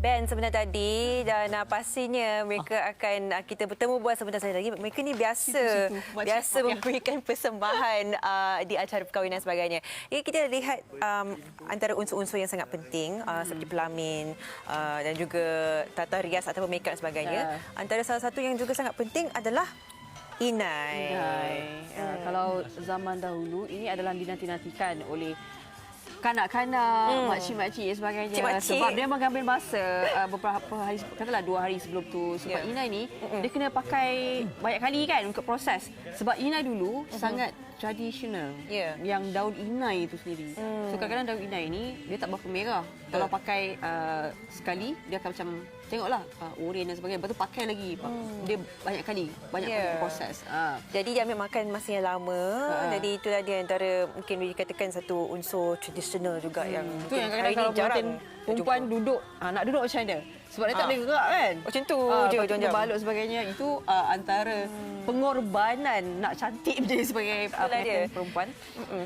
band sebenarnya tadi dan pastinya mereka akan kita bertemu buat sebentar saja lagi. Mereka ni biasa memberikan persembahan di acara perkahwinan dan sebagainya. Jadi kita lihat antara unsur-unsur yang sangat penting seperti pelamin dan juga tata rias atau make up dan sebagainya. Antara salah satu yang juga sangat penting adalah inai. Kalau zaman dahulu ini adalah dinanti-nantikan oleh kanak-kanak, makcik-makcik dan sebagainya. Cik-makcik. Sebab dia mengambil masa beberapa hari, katalah 2 hari sebelum tu. Sebab inai ni, dia kena pakai banyak kali kan untuk proses. Sebab inai dulu sangat tradisional. Yang daun inai itu sendiri. So kadang-kadang daun inai ni, dia tak berapa merah. Kalau pakai sekali, dia akan macam, tengoklah, oren dan sebagainya. Lepas tu pakai lagi. Dia banyak kali, banyak proses. Jadi dia ambil makan masa yang lama. Jadi itulah dia antara mungkin dikatakan satu unsur tradisional juga yang itu yang kadang-kadang kalau pengantin perempuan duduk, nak duduk macam mana? Sebab dia tak boleh gerak kan? Macam tu je berbalot sebagainya. Itu antara pengorbanan nak cantik dia sebagai pengantin perempuan.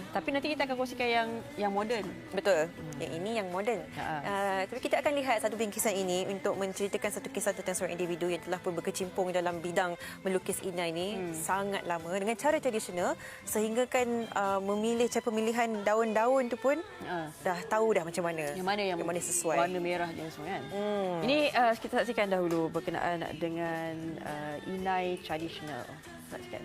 Tapi nanti kita akan kongsikan yang moden. Betul. Yang ini yang moden. Tapi kita akan lihat satu bingkisan ini untuk menceritakan satu kisah tentang seorang individu yang telah pun berkecimpung dalam bidang melukis inai ini sangat lama dengan cara tradisional sehingga kan memilih cara pemilihan daun-daun tu pun dah tahu dah macam mana. Yang mana sesuai. Warna merahnya semua kan. Ini kita saksikan dahulu berkenaan dengan inai tradisional. Saksikan.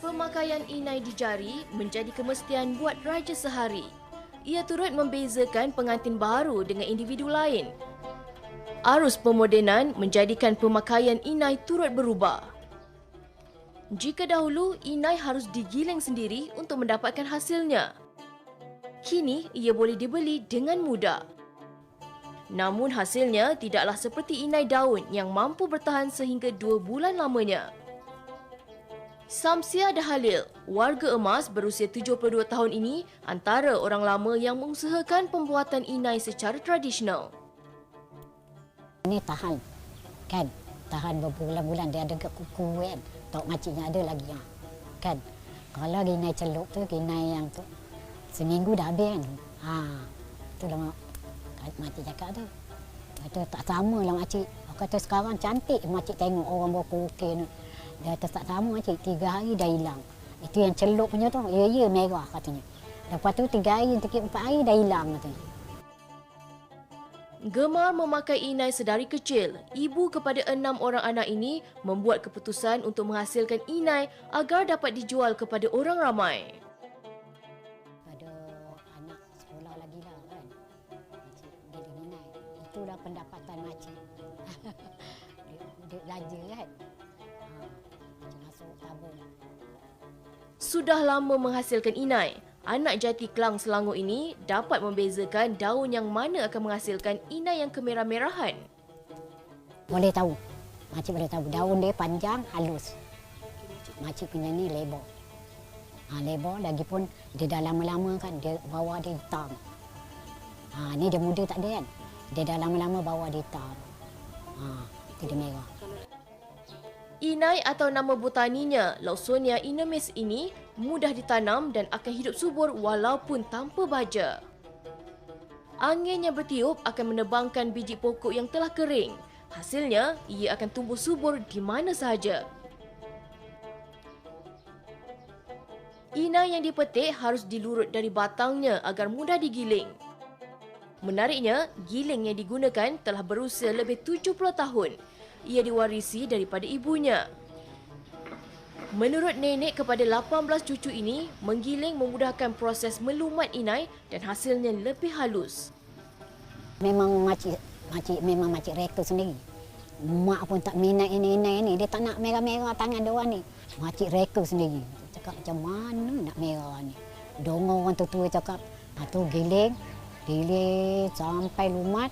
Pemakaian inai di jari menjadi kemestian buat raja sehari. Ia turut membezakan pengantin baru dengan individu lain. Arus pemodenan menjadikan pemakaian inai turut berubah. Jika dahulu inai harus digiling sendiri untuk mendapatkan hasilnya, kini ia boleh dibeli dengan mudah. Namun hasilnya tidaklah seperti inai daun yang mampu bertahan sehingga 2 bulan lamanya. Samsia Dahalil, warga emas berusia 72 tahun ini antara orang lama yang mengusahakan pembuatan inai secara tradisional. Ini tahan, kan? Tahan berbulan-bulan, dia ada kat kuku kan? Tok makciknya ada lagi kan? Kalau inai celup tu, inai yang tu seminggu dah habis kan? Itulah makcik cakap tu. Kata tak sama lah makcik. Aku kata sekarang cantik makcik tengok orang berkukir ni. Dia kata tak sama makcik, 3 hari dah hilang. Itu yang celup punya tu, ya merah katanya. Lepas tu 3 hari, 4 hari dah hilang katanya. Gemar memakai inai sedari kecil, ibu kepada 6 orang anak ini membuat keputusan untuk menghasilkan inai agar dapat dijual kepada orang ramai. Itulah pendapatan makcik. Dia belanja kan. Masuk tabung. Sudah lama menghasilkan inai, anak jati Kelang Selangor ini dapat membezakan daun yang mana akan menghasilkan inai yang kemerah-merahan. Boleh tahu. Makcik boleh tahu. Daun dia panjang, halus. Makcik punya ni lebar. Lebar lagipun dia dah lama-lama kan, dia bawah dia hitam. Ni dia muda tak ada kan. Dia dah lama-lama bawa dia hitam. Itu dia merah. Inai atau nama botaninya Lawsonia inermis ini mudah ditanam dan akan hidup subur walaupun tanpa baja. Angin yang bertiup akan menebangkan biji pokok yang telah kering. Hasilnya, ia akan tumbuh subur di mana sahaja. Inai yang dipetik harus dilurut dari batangnya agar mudah digiling. Menariknya, giling yang digunakan telah berusia lebih 70 tahun. Ia diwarisi daripada ibunya. Menurut nenek kepada 18 cucu ini, menggiling memudahkan proses melumat inai dan hasilnya lebih halus. Memang makcik reka sendiri. Mak pun tak minat ini. Dia tak nak merah-merah tangan dia orang ni. Makcik reka sendiri. Cakap macam mana nak merah ni. Dongor orang tua cakap, tu giling sampai lumat.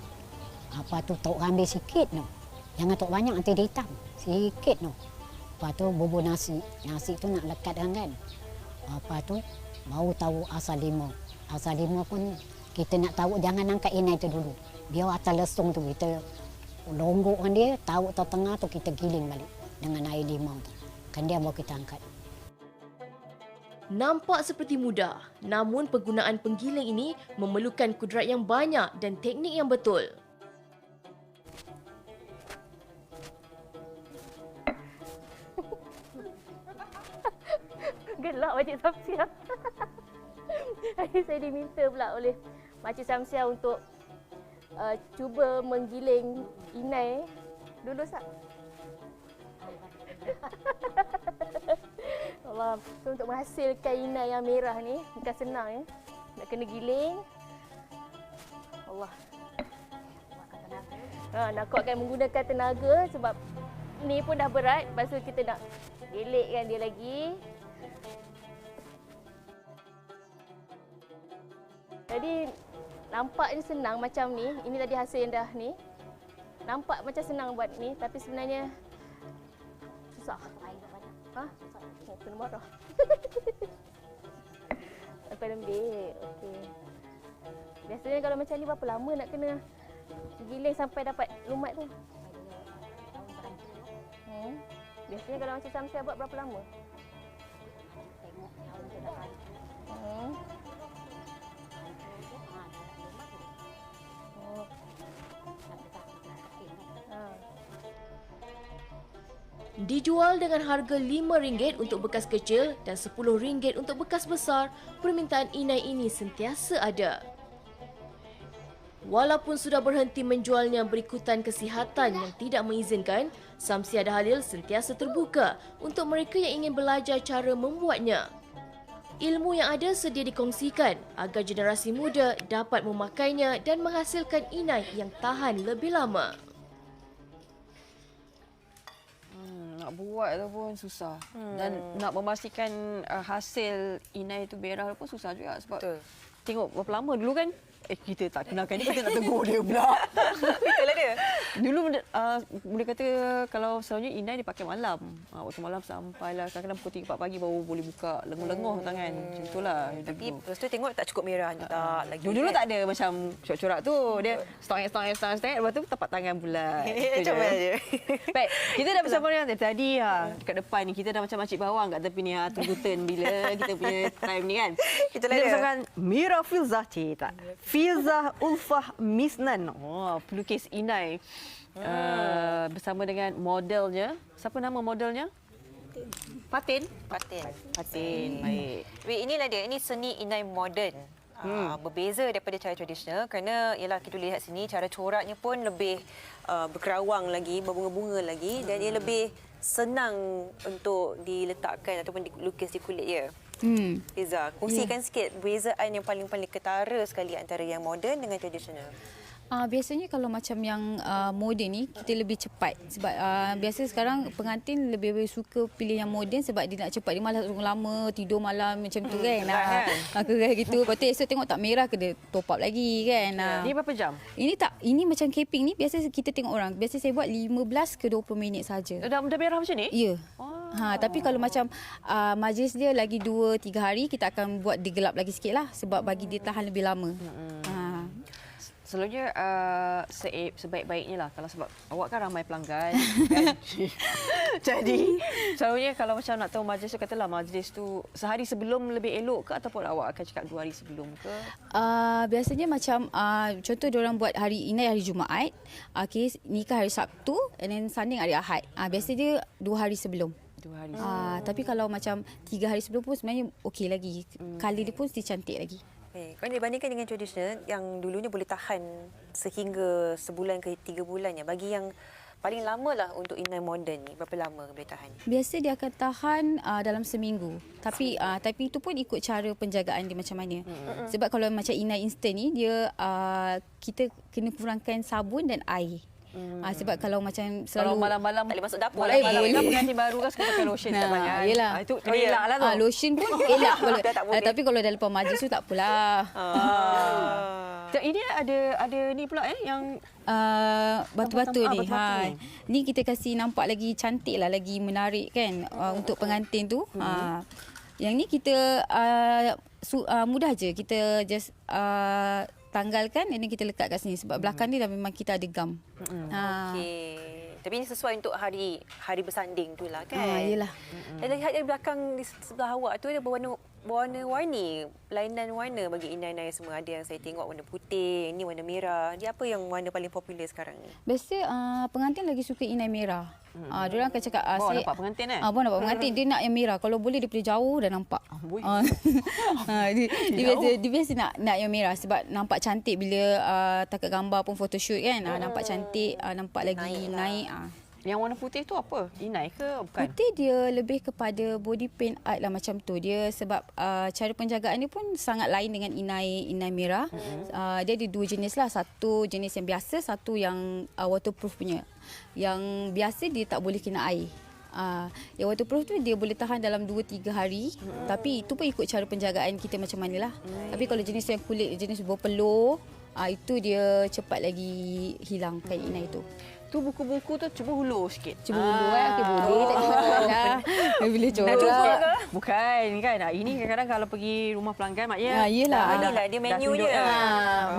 Apa tu tok ambil sikit tu. Jangan tok banyak nanti dia hitam. Sikit tu. Lepas tu bubur nasi. Nasi tu nak lekat kan. Apa tu baru tahu asal limau. Asal limau pun kita nak tahu jangan angkat inai tu dulu. Biar atas lesung tu kita longgokkan dia, tahu tengah tu kita giling balik dengan air limau tu. Kan dia baru kita angkat. Nampak seperti mudah, namun penggunaan penggiling ini memerlukan kudrat yang banyak dan teknik yang betul. Gelak Makcik Samsia. Hari saya diminta pula oleh Makcik Samsia untuk cuba menggiling inai. Dulu Sat. Allah, so, untuk menghasilkan inai yang merah ni bukan senang ya. Nak kena giling. Allah. Nak kuatkan menggunakan tenaga sebab ni pun dah berat. Lepas tu kita nak gelikkan dia lagi. Jadi nampaknya senang macam ni. Ini tadi hasil yang dah ni. Nampak macam senang buat ni tapi sebenarnya susah. Ha? Oh, kena marah. Sampai lembik. Okey. Biasanya kalau macam ni berapa lama nak kena giling sampai dapat lumat tu? Biasanya kalau Makcik Samsia buat berapa lama? Dijual dengan harga RM5 untuk bekas kecil dan RM10 untuk bekas besar, permintaan inai ini sentiasa ada. Walaupun sudah berhenti menjualnya berikutan kesihatan yang tidak mengizinkan, Samsia Dahalil sentiasa terbuka untuk mereka yang ingin belajar cara membuatnya. Ilmu yang ada sedia dikongsikan agar generasi muda dapat memakainya dan menghasilkan inai yang tahan lebih lama. Nak buat tu pun susah. Dan nak memastikan hasil inai tu merah pun susah juga sebab tengok berapa lama dulu kan. Kita tak kenalkan dia, kita nak tegur dia pula. Itulah dia. Dulu boleh kata kalau selalunya inai dipakai malam. Waktu malam sampailah kadang-kadang pukul 3-4 pagi baru boleh buka lenguh-lenguh tangan. Macam itulah. Tapi lepas tu tengok tak cukup merah. Tak lagi. Dulu tak ada macam corak-corak tu. Dia setengah-setengah. Lepas tu tapak tangan pula. Macam mana je. Baik, kita dah bersama dengan tadi dekat depan ni. Kita dah macam makcik bawang kat tepi ni. Tunggu turn bila kita punya time ni kan. Itulah Kita dia. bersama dengan Mira Filzah. Tak. Filzah Ulfah Misnan. Pelukis inai. Bersama dengan modelnya. Siapa nama modelnya? Fatin. Fatin. Baik. Weh, inilah dia. Ini seni inai moden. Berbeza daripada cara tradisional kerana ialah kita lihat sini cara coraknya pun lebih berkerawang lagi, berbunga-bunga lagi dan dia lebih senang untuk diletakkan ataupun dilukis di kulit dia. Fiza, kongsikan sikit perbezaan yang paling ketara sekali antara yang moden dengan tradisional. Biasanya kalau macam yang moden ni kita lebih cepat sebab biasa sekarang pengantin lebih suka pilih yang moden sebab dia nak cepat, dia malas tunggu lama, tidur malam macam tu kan. Keras gitu. Lepas tu esok tengok tak merah kena top up lagi kan. Ni berapa jam? Ini macam caping ni biasa kita tengok orang. Biasa saya buat 15 ke 20 minit saja. Dah merah macam ni? Ya. Tapi kalau macam majlis dia lagi 2-3 hari kita akan buat dia gelap lagi sikit lah sebab bagi dia tahan lebih lama. Selalunya sebaik-baiknya lah kalau sebab awak kan ramai pelanggan kan? Jadi selalunya kalau macam nak tahu majlis tu katalah majlis tu sehari sebelum lebih elok ke ataupun awak akan cakap 2 hari sebelum ke? Biasanya macam contoh diorang buat hari inai hari Jumaat, nikah hari Sabtu and then sanding hari Ahad. Biasa dia 2 hari sebelum. 2 hari. Tapi kalau macam 3 hari sebelum pun sebenarnya okey lagi. Colour dia pun still cantik lagi. Kalau dibandingkan dengan tradisional yang dulunya boleh tahan sehingga sebulan ke 3 bulannya, bagi yang paling lama lah untuk inai moden ni, berapa lama boleh tahan? Biasa dia akan tahan dalam seminggu. Tapi itu pun ikut cara penjagaan dia macam mana. Sebab kalau macam inai instant ni dia kita kena kurangkan sabun dan air. Sebab kalau macam selalu kalau malam-malam tak boleh masuk dapur lagi. lagi. Malam pengantin baru kan suka pakai lotion tak banyak. Yelah. Itu elak lah tu. Lotion pun elak kalau. Dah tak boleh. Tapi kalau dah lepas majlis tu tak apalah. Ini ada ni pula yang batu-batu ni. Batu-batu Ni kita kasih nampak lagi cantik lah, lagi menarik kan untuk pengantin tu. Yang ni kita mudah je, kita just tanggalkan dan kita lekat kat sini sebab belakang ni dah memang kita ada gam. Okey. Tapi ini sesuai untuk hari bersanding tu lah kan? Yelah. Dan lihat dari belakang di sebelah awak tu dia berwarna berwarna-warni, lainan warna bagi inai-inai semua. Ada yang saya tengok warna putih, ini warna merah. Dia apa yang warna paling popular sekarang ni? Biasa pengantin lagi suka inai merah. Diorang akan cakap Bawa saya nampak pengantin Bawa nampak pengantin. Dia nak yang merah. Kalau boleh daripada jauh dah nampak. Amboi. Dia biasa nak yang merah sebab nampak cantik bila takat gambar pun photoshoot kan. Nampak cantik, nampak lagi naik. Yang warna putih tu apa? Inai ke bukan? Putih dia lebih kepada body paint art lah macam tu. Dia sebab cara penjagaan dia pun sangat lain dengan inai merah. Dia ada dua jenis lah. Satu jenis yang biasa, satu yang waterproof punya. Yang biasa dia tak boleh kena air. Yang waterproof tu dia boleh tahan dalam 2-3 hari. Tapi itu pun ikut cara penjagaan kita macam mana lah. Tapi kalau jenis yang kulit jenis berpeluh, itu dia cepat lagi hilang kain inai tu. Tu buku-buku tu cuba hulur sikit. Cuba dulu okey boleh tak cuba lah. Boleh corak. Bukan kan. Ini kadang-kadang kalau pergi rumah pelanggan mak ya. Yelah. Inilah dia menu je.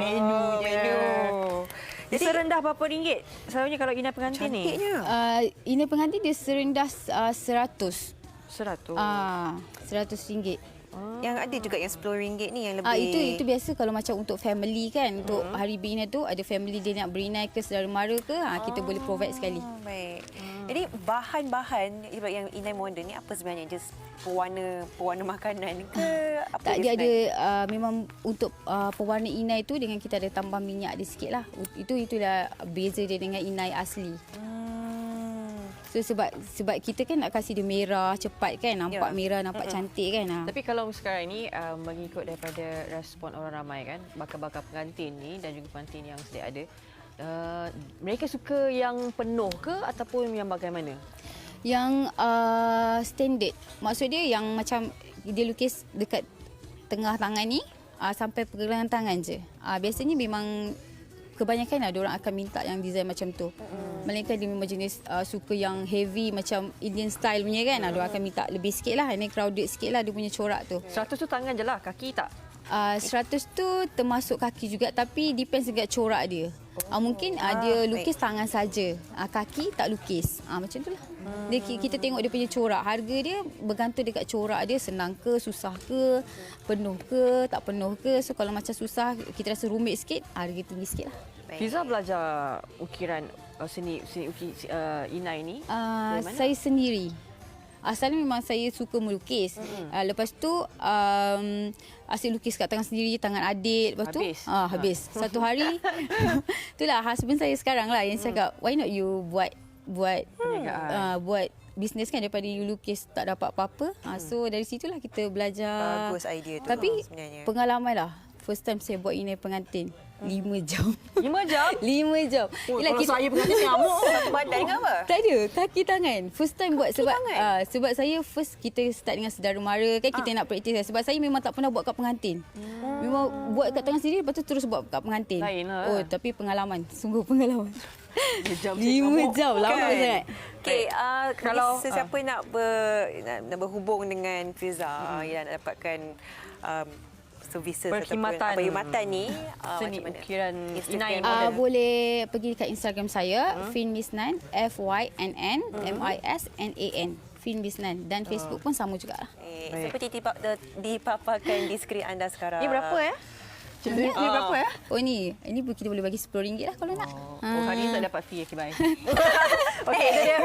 Menu je. Dia Jadi- serendah berapa ringgit? Selalunya kalau inai pengantin ni. Cantiknya. Inai pengantin dia serendah 100. 100. RM100. Yang ada juga yang RM10 ni yang lebih... Itu biasa kalau macam untuk family kan. Untuk hari berinai tu ada family dia nak berinai ke saudara mara ke, kita boleh provide sekali. Baik. Jadi bahan-bahan yang inai moden ni apa sebenarnya? Just pewarna makanan ke apa? Tak, dia ada sebenarnya? memang untuk pewarna inai tu dengan kita ada tambah minyak dia sikit lah. Itulah beza dia dengan inai asli. So sebab kita kan nak kasih dia merah cepat kan, nampak merah, nampak cantik kan. Tapi kalau sekarang ni mengikut daripada respon orang ramai kan, bakal-bakal pengantin ni dan juga pengantin yang sedia ada, mereka suka yang penuh ke ataupun yang bagaimana? Yang standard. Maksud dia yang macam dia lukis dekat tengah tangan ni sampai pergelangan tangan je. Biasanya memang kebanyakan ada orang akan minta yang design macam tu. Melainkan dia memang jenis suka yang heavy macam Indian style punya kan. Ada orang akan minta lebih sikit lah. Ini crowded sikit lah dia punya corak tu. 100 tu tangan je lah, kaki tak? 100 tu termasuk kaki juga tapi depends dekat corak dia. Mungkin dia lukis tangan saja. Kaki tak lukis. Macam tu lah. Kita tengok dia punya corak. Harga dia bergantung dekat corak dia, senang ke, susah ke, penuh ke, tak penuh ke. So kalau macam susah, kita rasa rumit sikit, harga tinggi sikit lah. Fiza belajar ukiran seni inai ni? Dari mana? Saya sendiri. Asalnya memang saya suka melukis. Lepas tu asyik lukis kat tangan sendiri, tangan adik. Lepas tu habis. Satu hari itulah husband saya sekarang lah yang cakap, why not you buat bisnes kan daripada you lukis tak dapat apa-apa. So dari situlah kita belajar. Bagus idea tu Tapi sebenarnya. pengalaman lah. First time saya buat inai pengantin. 5 jam. 5 jam? 5 jam. Yelah, Kalau saya pengantin ngamuk. Satu badan ke apa? tak ada, kaki tangan. First time buat sebab sebab saya first kita start dengan saudara mara kan, kita nak praktis kan. Sebab saya memang tak pernah buat kat pengantin. Memang buat kat tangan sendiri, lepas tu terus buat kat pengantin. Lain lah. Tapi pengalaman, sungguh pengalaman. 5 jam. 5 jam lama sangat. Okey, kalau Kalau- sesiapa nak berhubung dengan Fiza yang nak dapatkan services Perkhidmatan. perkhidmatan ni Seni macam mana? ukiran Instagram inai model. Boleh pergi dekat Instagram saya, Fin Misnan, FYNN MISNAN. Fin Misnan, dan Facebook pun sama jugalah. Seperti dipaparkan di skrin anda sekarang. Ni berapa Ni berapa Ni kita boleh bagi RM10 lah kalau nak. hari ni tak dapat fee. Okay, bye. Okey, itu dia.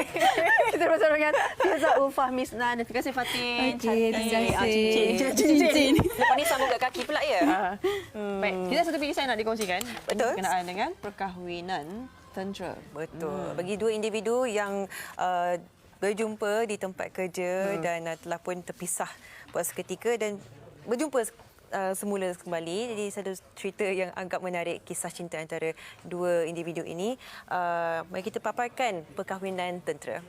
Kita bersama dengan Fiza Ulfah Misnan. Terima kasih Fatin. Okey, terima kasih. Cincin. Lepas ni sambung kat kaki pula ya? Baik, kita satu perkisah nak dikongsikan. Betul. Berkenaan dengan perkahwinan tentera. Betul. Bagi dua individu yang berjumpa di tempat kerja dan telah pun terpisah buat seketika dan berjumpa semula kembali. Jadi satu cerita yang agak menarik, kisah cinta antara dua individu ini. Mari kita paparkan perkahwinan tentera.